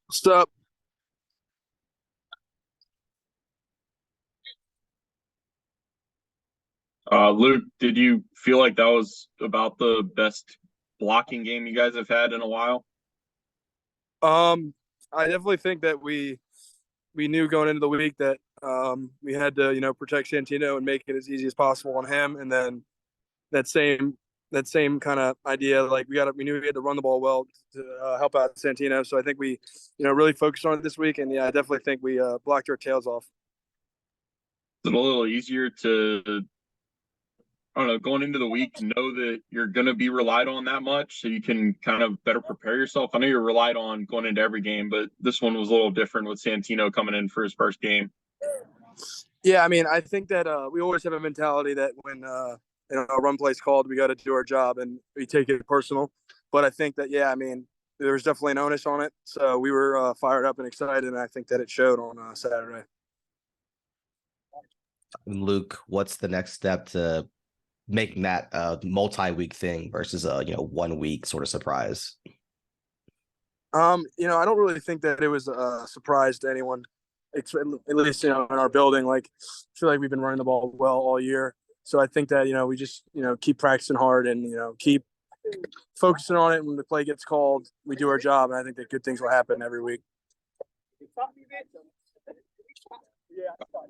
What's up? Luke, did you feel like that was about the best blocking game you guys have had in a while? Um, I definitely think that we knew going into the week that we had to protect Santino and make it as easy as possible on him, and then that same that same kind of idea, like we knew we had to run the ball well to help out Santino. So I think we really focused on it this week, and yeah, I definitely think we blocked our tails off. Is it a little easier to, I don't know, going into the week, know that you're going to be relied on that much so you can kind of better prepare yourself? I know you're relied on going into every game, but this one was a little different with Santino coming in for his first game. Yeah, I mean, I think that we always have a mentality that when a run play's called, we got to do our job, and we take it personal. But I think that yeah, I mean, there was definitely an onus on it, so we were fired up and excited, and I think that it showed on Saturday. Luke, what's the next step to making that a multi-week thing versus a 1 week sort of surprise? I don't really think that it was a surprise to anyone, at least in our building. Like, I feel like we've been running the ball well all year, so I think that we just keep practicing hard and keep focusing on it. When the play gets called, we do our job, and I think that good things will happen every week.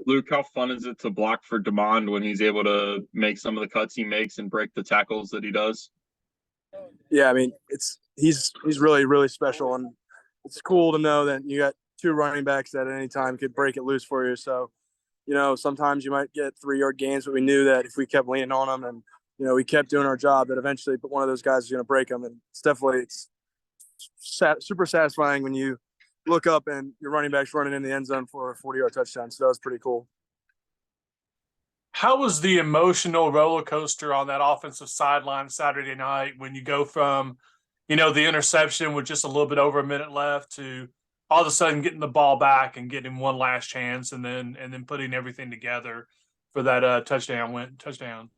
Luke, how fun is it to block for Demond when he's able to make some of the cuts he makes and break the tackles that he does? Yeah, I mean, he's really special, and it's cool to know that you got two running backs that at any time could break it loose for you. So, sometimes you might get 3 yard gains, but we knew that if we kept leaning on them and we kept doing our job, that eventually, but one of those guys is going to break them, and it's super satisfying when you look up and your running back's running in the end zone for a 40-yard touchdown. So that was pretty cool. How was the emotional roller coaster on that offensive sideline Saturday night when you go from, the interception with just a little bit over a minute left to all of a sudden getting the ball back and getting one last chance and then putting everything together for that touchdown?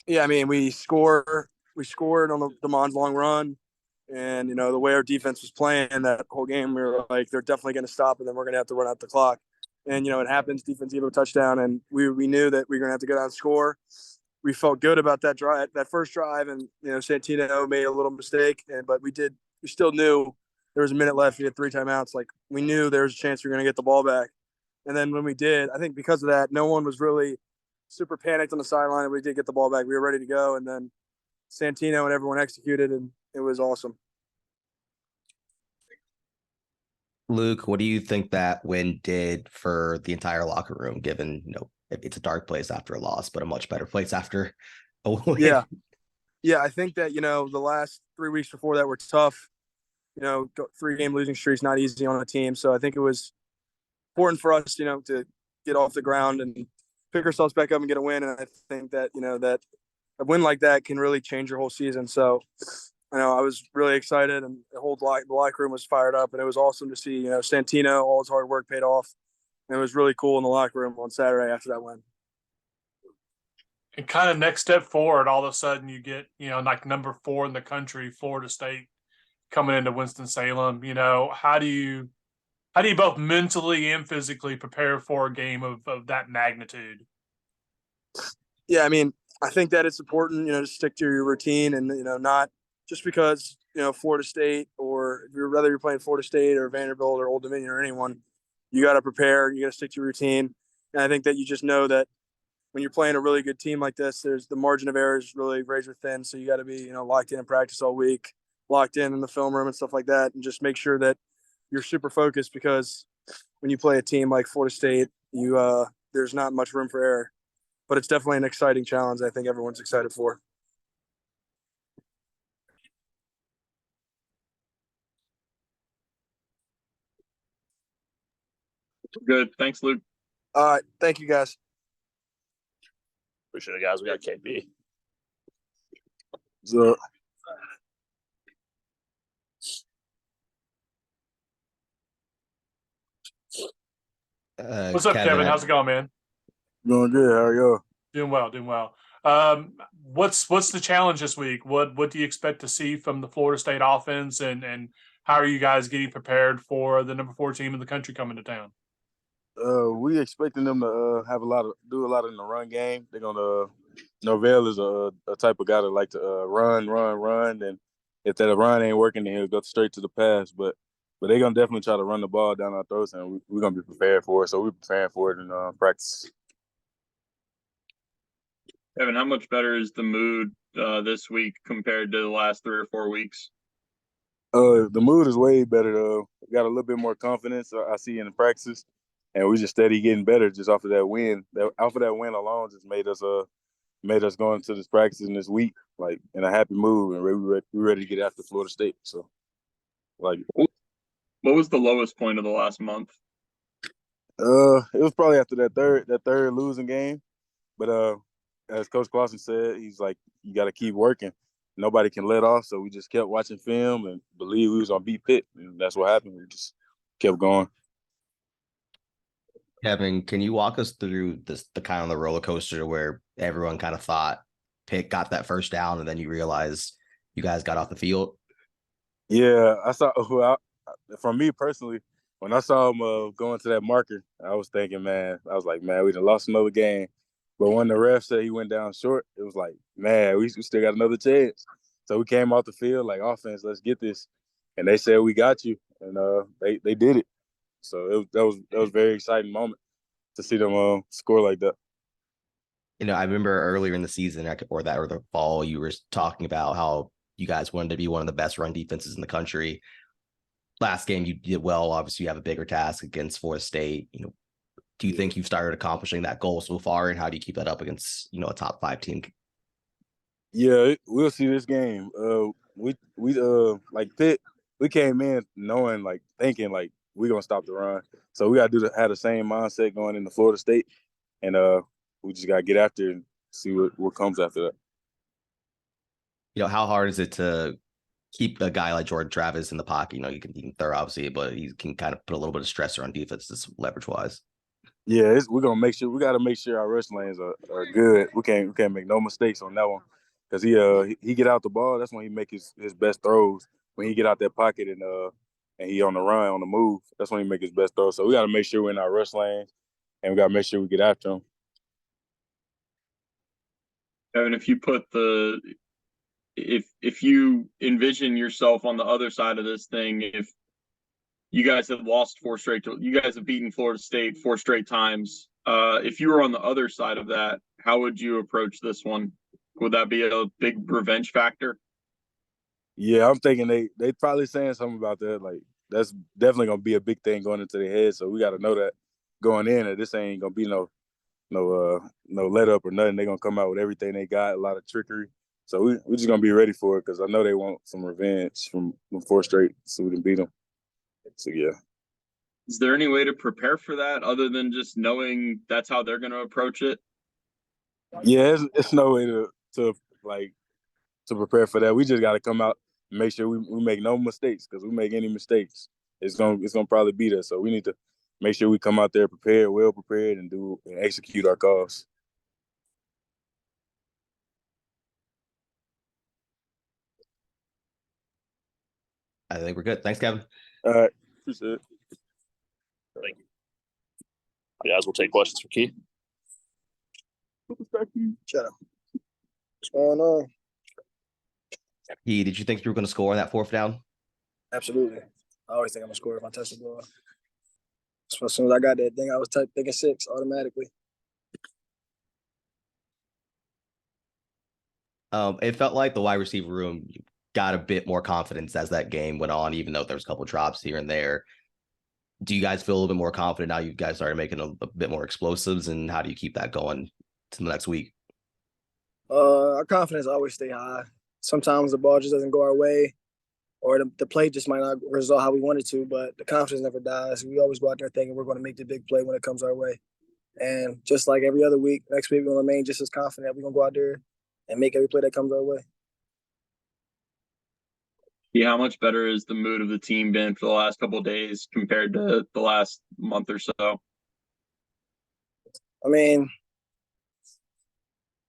Yeah, I mean, we scored on the Demon's long run, and the way our defense was playing that whole game, we were like, they're definitely going to stop, and then we're going to have to run out the clock. And it happens. Defense gave a touchdown, and we knew that we were going to have to go down and score. We felt good about that drive, that first drive, and Santino made a little mistake, but we still knew there was a minute left. We had 3 timeouts. Like, we knew there was a chance we were going to get the ball back. And then when we did, I think because of that, no one was really super panicked on the sideline, and we did get the ball back. We were ready to go, and then Santino and everyone executed, and it was awesome. Luke, what do you think that win did for the entire locker room, given, it's a dark place after a loss, but a much better place after a win? Yeah. Yeah, I think that, the last 3 weeks before that were tough. 3-game losing streak's not easy on a team. So I think it was important for us, to get off the ground and pick ourselves back up and get a win. And I think that, that a win like that can really change your whole season. So, I was really excited, and the locker room was fired up, and it was awesome to see, Santino, all his hard work paid off. And it was really cool in the locker room on Saturday after that win. And kind of next step forward, all of a sudden you get, like number 4 in the country, Florida State, coming into Winston-Salem. How do you both mentally and physically prepare for a game of that magnitude? Yeah, I mean, I think that it's important, to stick to your routine and, not just because, Florida State, or whether you're playing Florida State or Vanderbilt or Old Dominion or anyone, you got to prepare, you got to stick to your routine. And I think that you just know that when you're playing a really good team like this, there's the margin of error is really razor thin. So you got to be, locked in practice all week, locked in the film room and stuff like that, and just make sure that you're super focused, because when you play a team like Florida State, there's not much room for error. But it's definitely an exciting challenge I think everyone's excited for. Good. Thanks, Luke. All right. Thank you, guys. Appreciate it, guys. We got KB. So, What's up, Kevin? How's it going, man? doing good. How are you? Doing well. What's the challenge this week? What do you expect to see from the Florida State offense, and how are you guys getting prepared for the number 4 team in the country coming to town? We expecting them to do a lot in the run game. They're gonna Norvell is a type of guy that like to run. And if that run ain't working, then he'll go straight to the pass. But they're gonna definitely try to run the ball down our throats, and we're gonna be prepared for it. So we're preparing for it in practice. Evan, how much better is the mood this week compared to the last 3 or 4 weeks? The mood is way better though. We got a little bit more confidence I see in the practices, and we just steady getting better just off of that win. Off of that win alone just made us go into this practice in this week like in a happy mood, and we're ready to get after Florida State. So, like, what was the lowest point of the last month? it was probably after that third losing game, but as Coach Clausen said, he's like, you got to keep working. Nobody can let off, so we just kept watching film and believe we was gonna beat Pitt, and that's what happened. We just kept going. Kevin, can you walk us through the kind of the roller coaster where everyone kind of thought Pitt got that first down and then you realize you guys got off the field? Yeah, I saw. Well, from me personally, when I saw him going to that marker, I was thinking, man, we done lost another game. But when the ref said he went down short, it was like, man, we still got another chance. So we came off the field like, offense, let's get this. And they said, we got you. And they did it. So that was a very exciting moment to see them score like that. I remember earlier in the season or the fall, you were talking about how you guys wanted to be one of the best run defenses in the country. Last game, you did well. Obviously, you have a bigger task against Florida State. Do you think you've started accomplishing that goal so far, and how do you keep that up against a top 5 team? Yeah, we'll see this game. We like Pitt. We came in thinking we're gonna stop the run. So we gotta have the same mindset going into Florida State, and we just gotta get after it and see what comes after that. How hard is it to keep a guy like Jordan Travis in the pocket? You can throw obviously, but he can kind of put a little bit of stressor on defenses leverage wise. Yeah, we're gonna make sure. We got to make sure our rush lanes are good. We can't make no mistakes on that one, because he get out the ball. That's when he make his best throws. When he get out that pocket and he on the run, on the move, that's when he make his best throws. So we got to make sure we're in our rush lanes, and we got to make sure we get after him. Evan, if you envision yourself on the other side of this thing, if you guys have lost 4 straight, you guys have beaten Florida State 4 straight times. If you were on the other side of that, how would you approach this one? Would that be a big revenge factor? Yeah, I'm thinking they probably saying something about that. Like, that's definitely gonna be a big thing going into their head. So we got to know that going in, that this ain't gonna be no let up or nothing. They're gonna come out with everything they got, a lot of trickery. So we're just gonna be ready for it, because I know they want some revenge from 4 straight, so we can beat them. So yeah. Is there any way to prepare for that other than just knowing that's how they're going to approach it? Yeah, it's no way to prepare for that. We just got to come out and make sure we make no mistakes, because we make any mistakes, it's gonna probably beat us. So we need to make sure we come out there prepared, well prepared, and execute our calls. I think we're good. Thanks, Kevin. All right, appreciate it. Thank you. Guys, we'll take questions for Keith. Shut up. What's going on? Did you think you were going to score on that 4th down? Absolutely. I always think I'm going to score if I touch the ball. So as soon as I got that thing, I was thinking 6 automatically. It felt like the wide receiver room got a bit more confidence as that game went on, even though there was a couple of drops here and there. Do you guys feel a little bit more confident now you guys started making a bit more explosives, and how do you keep that going to the next week? Our confidence always stay high. Sometimes the ball just doesn't go our way, or the play just might not result how we want it to, but the confidence never dies. We always go out there thinking we're going to make the big play when it comes our way. And just like every other week, next week we're going to remain just as confident. We're going to go out there and make every play that comes our way. Yeah, how much better is the mood of the team been for the last couple of days compared to the last month or so? I mean,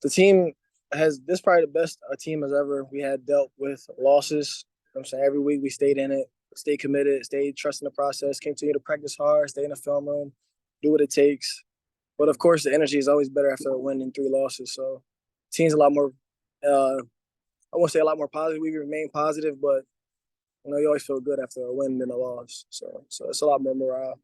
the team this probably the best our team has ever. We had dealt with losses. I'm saying every week we stayed in it. stay committed, stay trusting the process, continue to practice hard, stay in the film room, do what it takes. But of course, the energy is always better after a win than 3 losses. So, team's a lot more. I won't say a lot more positive. We remain positive, but you always feel good after a win than a loss. So it's a lot more morale.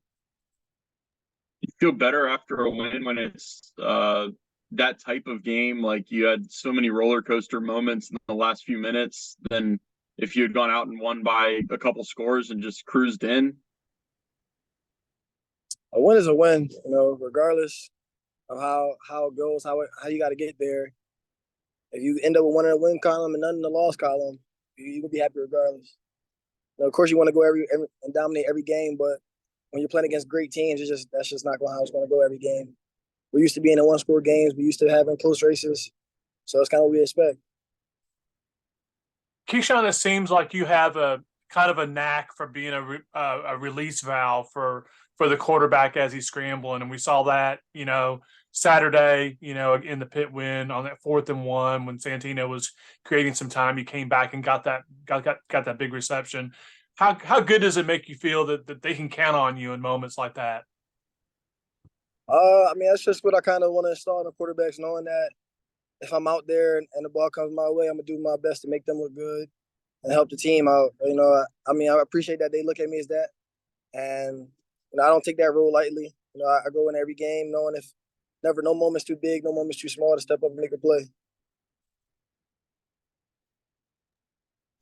You feel better after a win when it's that type of game. Like you had so many roller coaster moments in the last few minutes than if you had gone out and won by a couple scores and just cruised in. A win is a win, regardless of how it goes, how you got to get there. If you end up with one in the win column and none in the loss column, you're gonna be happy regardless. Of course, you want to go every and dominate every game, but when you're playing against great teams, that's just not how it's going to go every game. We're used to being in 1-score games. We're used to having close races, so it's kind of what we expect. Keyshawn, it seems like you have a kind of a knack for being a release valve for the quarterback as he's scrambling, and we saw that Saturday, in the pit win on that 4th and 1 when Santino was creating some time. You came back and got that big reception. How good does it make you feel that they can count on you in moments like that? That's just what I kind of want to install in the quarterbacks, knowing that if I'm out there and the ball comes my way, I'm gonna do my best to make them look good and help the team out. I appreciate that they look at me as that, and I don't take that role lightly. I go in every game knowing no moment's too big, no moment's too small to step up and make a play.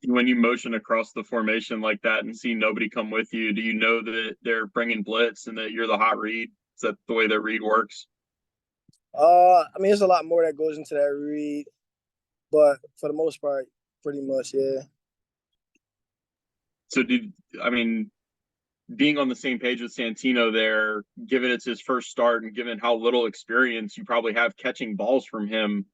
When you motion across the formation like that and see nobody come with you, do you know that they're bringing blitz and that you're the hot read? Is that the way that read works? There's a lot more that goes into that read, but for the most part, pretty much, yeah. So being on the same page with Santino there, given it's his first start and given how little experience you probably have catching balls from him,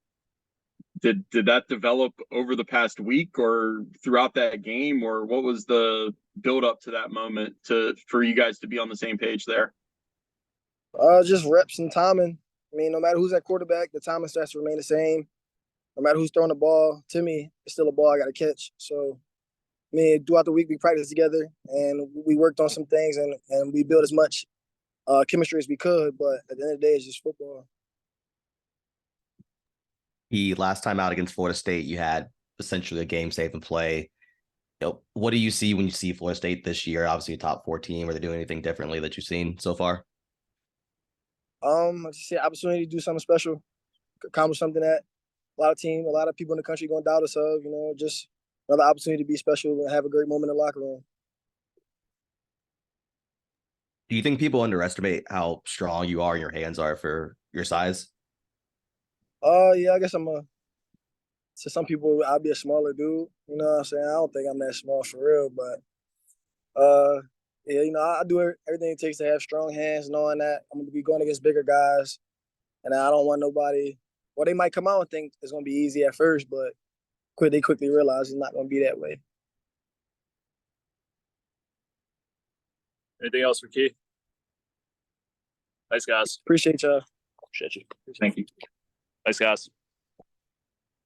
did that develop over the past week or throughout that game, or what was the build up to that moment for you guys to be on the same page there? Just reps and timing. No matter who's at quarterback, the timing starts to remain the same. No matter who's throwing the ball, to me, it's still a ball I got to catch. So, throughout the week, we practiced together and we worked on some things and we built as much chemistry as we could. But at the end of the day, it's just football. The last time out against Florida State, you had essentially a game save and play. What do you see when you see Florida State this year? Obviously a top 4 team. Are they doing anything differently that you've seen so far? I just see an opportunity to do something special, accomplish something that a lot of people in the country going to doubt us of. Just another opportunity to be special and have a great moment in the locker room. Do you think people underestimate how strong you are and your hands are for your size? Yeah, I guess to some people, I'll be a smaller dude. You know what I'm saying? I don't think I'm that small for real, but yeah, I do everything it takes to have strong hands, knowing that I'm going to be going against bigger guys, and I don't want nobody. Well, they might come out and think it's going to be easy at first, but they quickly realize it's not going to be that way. Anything else for Key? Thanks, guys. Appreciate y'all. Appreciate you. Thank you. Thanks, guys.